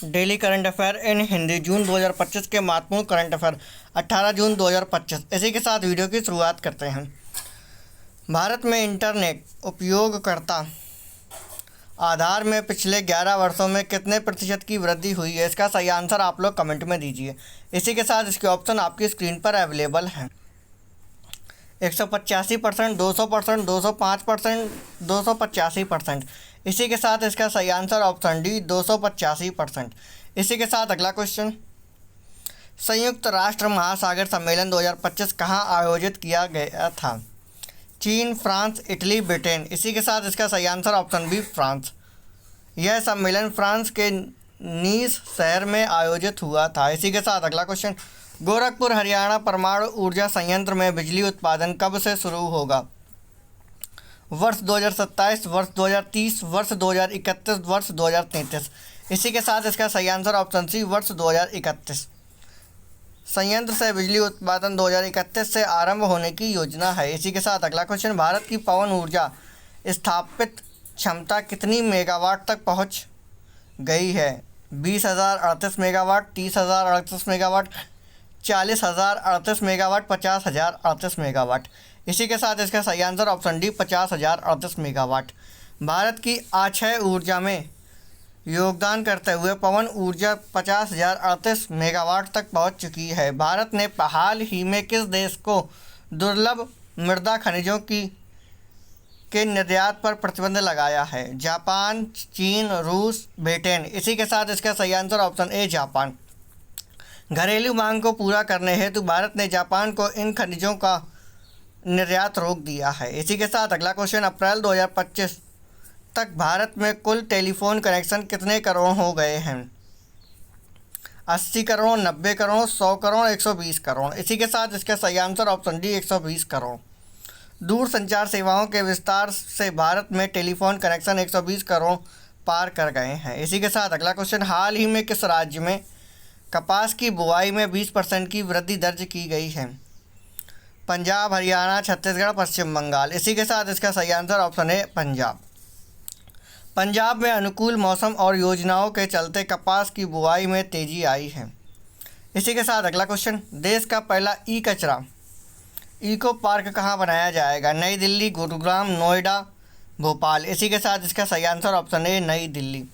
Daily current affair इन हिंदी जून 2025 के महत्वपूर्ण current affair 18 जून 2025। इसी के साथ वीडियो की शुरुआत करते हैं। भारत में इंटरनेट उपयोगकर्ता आधार में पिछले 11 वर्षों में कितने प्रतिशत की वृद्धि हुई है, इसका सही आंसर आप लोग कमेंट में दीजिए। इसी के साथ इसके ऑप्शन आपकी स्क्रीन पर अवेलेबल हैं। 185%, 200%, 205%, 285%। इसी के साथ इसका सही आंसर ऑप्शन डी 285%। इसी के साथ अगला क्वेश्चन, संयुक्त राष्ट्र महासागर सम्मेलन 2025 कहाँ आयोजित किया गया था? चीन, फ्रांस, इटली, ब्रिटेन। इसी के साथ इसका सही आंसर ऑप्शन बी फ्रांस। यह सम्मेलन फ्रांस के नीस शहर में आयोजित हुआ था। इसी के साथ अगला क्वेश्चन, गोरखपुर हरियाणा परमाणु ऊर्जा संयंत्र में बिजली उत्पादन कब से शुरू होगा? वर्ष 2027, वर्ष 2030, वर्ष 2031, वर्ष 2033। इसी के साथ इसका सही आंसर ऑप्शन सी वर्ष 2031। संयंत्र से बिजली उत्पादन 2031 से आरंभ होने की योजना है। इसी के साथ अगला क्वेश्चन, भारत की पवन ऊर्जा स्थापित क्षमता कितनी मेगावाट तक पहुंच गई है? 20,038 मेगावाट, 30,038 मेगावाट, 40,038 मेगावाट, 50,038 मेगावाट। इसी के साथ इसका सही answer option D 50,038 megawatt. Bharat की अक्षय ऊर्जा में योगदान करते हुए पवन ऊर्जा 50,038 मेगावाट तक पहुंच चुकी है। भारत ने हाल ही में किस देश को दुर्लभ मृदा खनिजों के निर्यात पर प्रतिबंध लगाया है? जापान, चीन, रूस, ब्रिटेन। इसी के साथ इसका सही आंसर ऑप्शन ए जापान। घरेलू मांग को पूरा करने हेतु भारत ने जापान को इन खनिजों का निर्यात रोक दिया है। इसी के साथ अगला क्वेश्चन, अप्रैल 2025 तक भारत में कुल टेलीफोन कनेक्शन कितने करोड़ हो गए हैं? 80 करोड़, 90 करोड़, 100 करोड़, 120 करोड़। इसी के साथ इसका सही आंसर ऑप्शन डी 120 करोड़। दूर संचार सेवाओं के विस्तार से भारत में टेलीफोन कनेक्शन 120 करोड़ पार कर गए हैं। इसी के साथ अगला क्वेश्चन, हाल ही में किस राज्य में कपास की बुआई में 20% की वृद्धि दर्ज की गई है? पंजाब, हरियाणा, छत्तीसगढ़, पश्चिम बंगाल। इसी के साथ इसका सही आंसर ऑप्शन है पंजाब। पंजाब में अनुकूल मौसम और योजनाओं के चलते कपास की बुआई में तेजी आई है। इसी के साथ अगला क्वेश्चन, देश का पहला ई कचरा इको पार्क कहाँ बनाया जाएगा? नई दिल्ली, गुरुग्राम, नोएडा, भोपाल। इसी के साथ इसका सही आंसर ऑप्शन ए नई दिल्ली।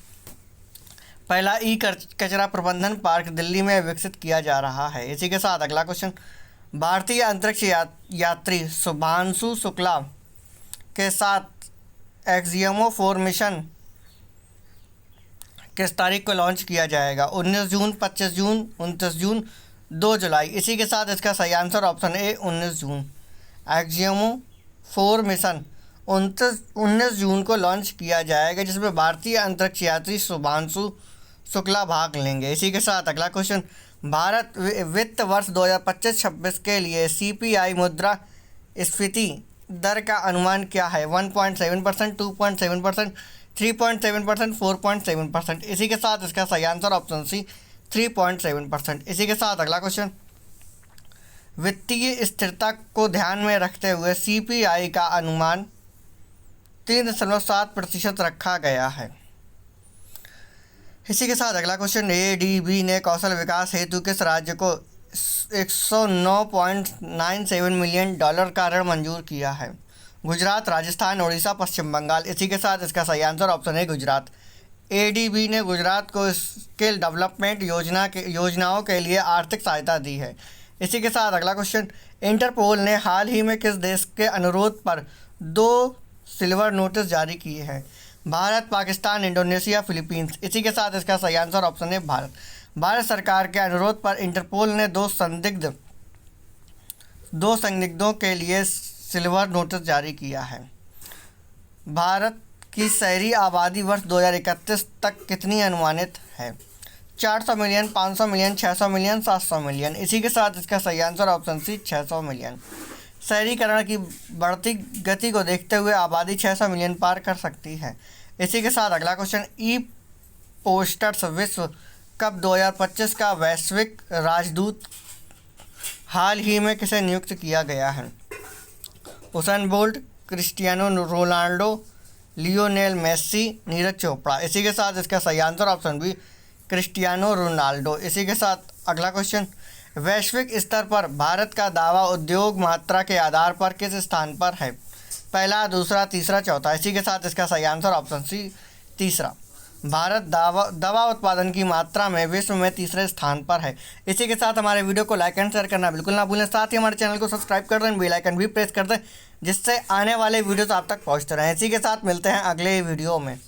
पहला ई कचरा प्रबंधन पार्क दिल्ली में विकसित किया जा रहा है। इसी के साथ अगला क्वेश्चन, भारतीय अंतरिक्ष यात्री शुभांशु शुक्ला के साथ एक्सियोमो 4 मिशन किस तारीख को लॉन्च किया जाएगा? 19 जून, 25 जून, 29 जून, 2 जुलाई। इसी के साथ इसका सही आंसर ऑप्शन ए 19 जून। एक्सियोमो 4 मिशन 19 जून को लॉन्च किया जाएगा, जिसमें भारतीय अंतरिक्ष यात्री शुभांशु शुक्ला भाग लेंगे। इसी के साथ अगला क्वेश्चन, भारत वित्त वर्ष 2025-26 के लिए CPI मुद्रा स्फीति दर का अनुमान क्या है? 1.7%, 2.7%, 3.7%, 4.7%। इसी के साथ इसका सही आंसर ऑप्शन सी 3.7%। इसी के साथ अगला क्वेश्चन, वित्तीय स्थिरता को ध्यान में रखते हुए CPI का अनुमान 3.7% रखा गया है। इसी के साथ अगला क्वेश्चन, ADB ने कौशल विकास हेतु किस राज्य को $109.97 मिलियन का ऋण मंजूर किया है? गुजरात, राजस्थान, उड़ीसा, पश्चिम बंगाल। इसी के साथ इसका सही आंसर ऑप्शन है गुजरात। ADB ने गुजरात को स्किल डेवलपमेंट योजनाओं के लिए आर्थिक सहायता दी है। इसी के साथ अगला क्वेश्चन, इंटरपोल ने हाल ही में किस देश के अनुरोध पर 2 सिल्वर नोटिस जारी किए हैं? Bharat, Pakistan, Indonesia, Philippines. इसी के साथ इसका सही आंसर ऑप्शन है भारत। भारत सरकार के अनुरोध पर इंटरपोल ने 2 संदिग्धों के लिए सिल्वर नोटिस जारी किया है। भारत की शहरी आबादी वर्ष 2031 तक कितनी अनुमानित है? 400 मिलियन, 500 मिलियन, 600 मिलियन, 700 मिलियन। इसी के साथ इसका सही आंसर ऑप्शन सी 600 मिलियन। शहरीकरण की बढ़ती गति को देखते हुए आबादी 600 मिलियन पार कर सकती है। इसी के साथ अगला क्वेश्चन, ई पोस्टर्स विश्व कप 2025 का वैश्विक राजदूत हाल ही में किसे नियुक्त किया गया है? Usain Bolt, Cristiano Ronaldo, Lionel Messi, Neeraj Chopra. इसी के साथ इसका सही answer option B Cristiano Ronaldo. इसी के साथ अगला क्वेश्चन, वैश्विक स्तर पर भारत का दावा उद्योग मात्रा के आधार पर किस स्थान पर है? पहला, दूसरा, तीसरा, चौथा। इसी के साथ इसका सही आंसर ऑप्शन सी तीसरा। भारत दवा उत्पादन की मात्रा में विश्व में तीसरे स्थान पर है। इसी के साथ हमारे वीडियो को लाइक एंड शेयर करना बिल्कुल ना भूलें। साथ ही हमारे चैनल को सब्सक्राइब कर दें, बेल आइकन भी प्रेस कर दें, जिससे आने वाले वीडियोस आप तक पहुंचते रहें। इसी के साथ मिलते हैं अगले वीडियो में।